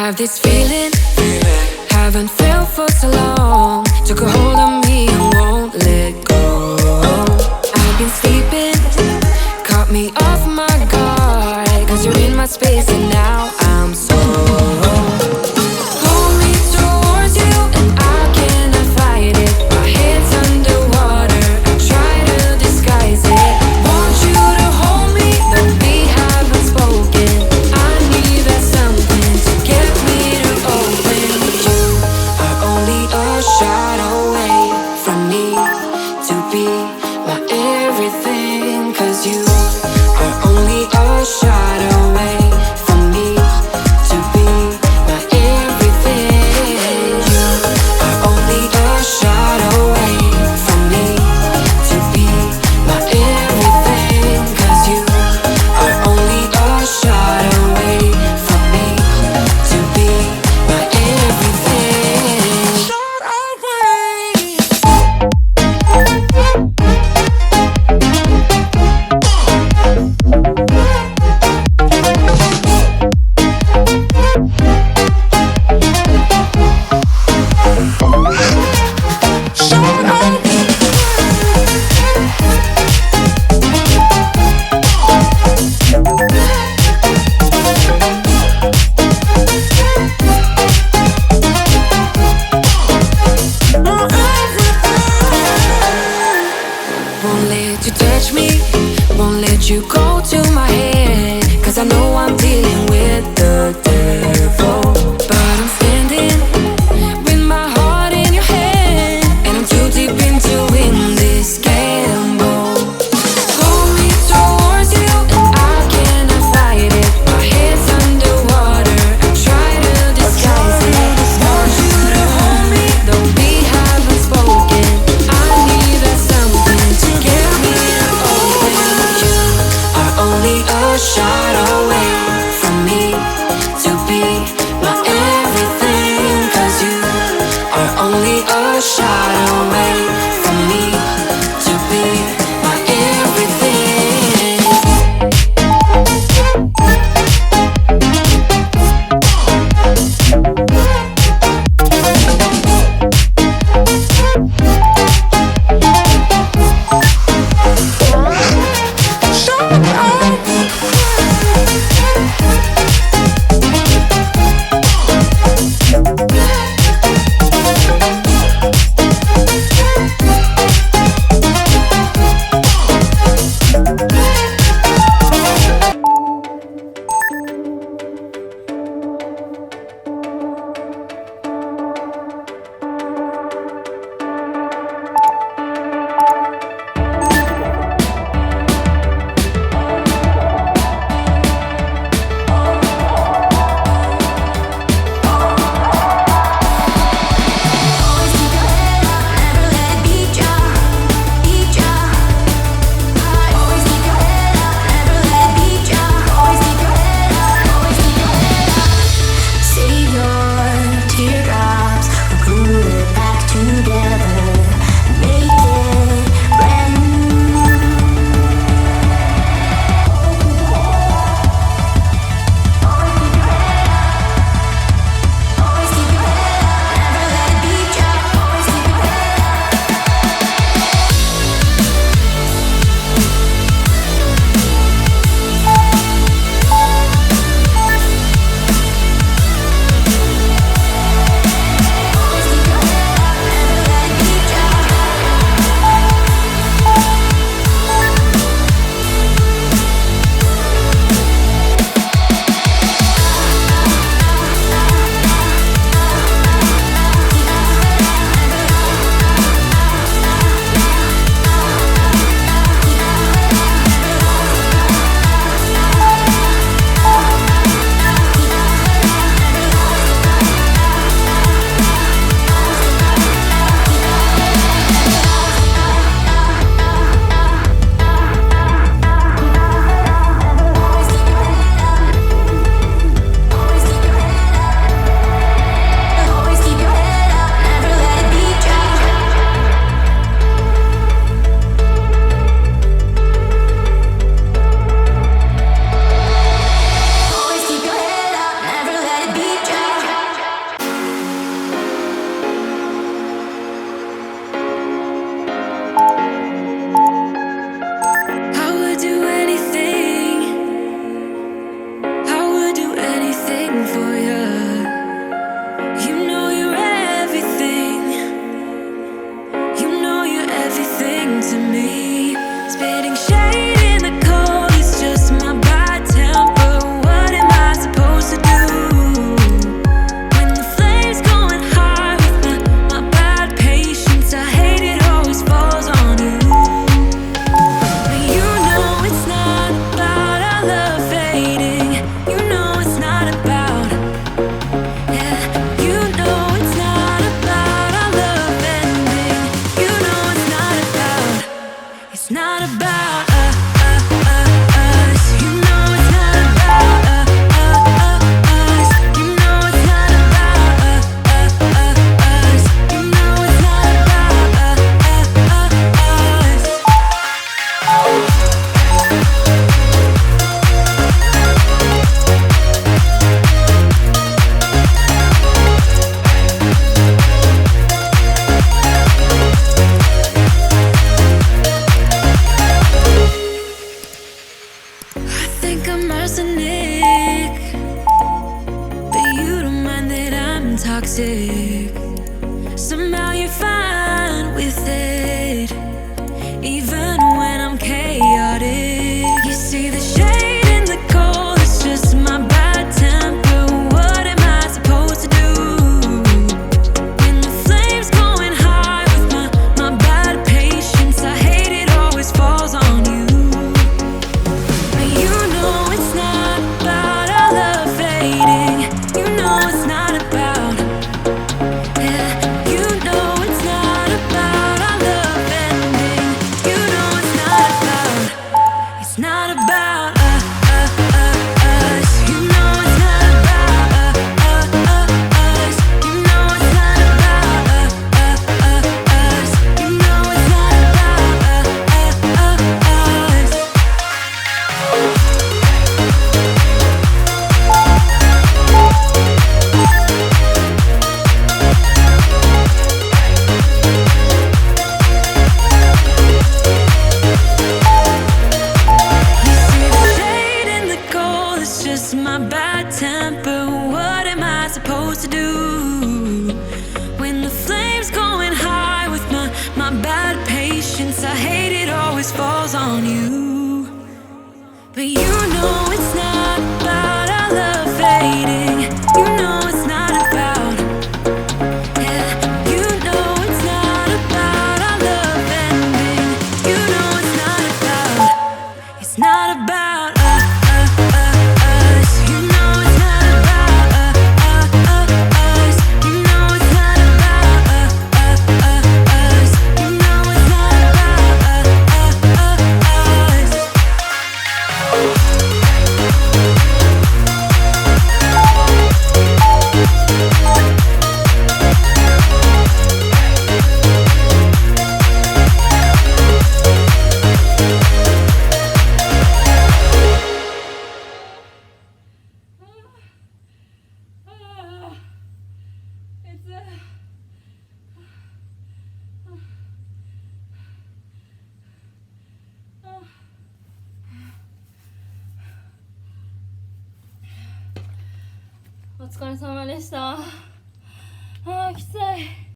have this feeling, haven't felt for so long. Took a hold of me and won't let go. I've been sleeping, caught me off my guard. Cause you're in my space and now I'm so pull me towards you and I cannot fight it. My head's underwater, I try to disguise it. Want you to hold me, though we haven't spoken. I need that something to get me to open. You are only a shot away from me to be my everything. Cause you are only a shot away from me toxic. Somehow you're fine with it, even when I'm chaotic. You see the shade in the cold, it's just my bad temper. What am I supposed to do when the flames going high with my bad patience? I hate it always falls on you. But you know it's not about our love fading. You know it's not about, yeah. You know it's not about our love ending. You know it's not about, it's not about us. You know it's not about us. You know it's not about us. You know it's not about us. You see the shade in the cold, it's just my bad temper. What am I supposed to do when the flames going high with my bad patience? I hate it always falls on you. But you know it's not about our love fading. You know it's not about, yeah. You know it's not about our love ending. You know it's not about, it's not about us. You know it's not about us. You know it's not about us. You know it's not about us.お疲れ様でした。あーきつい。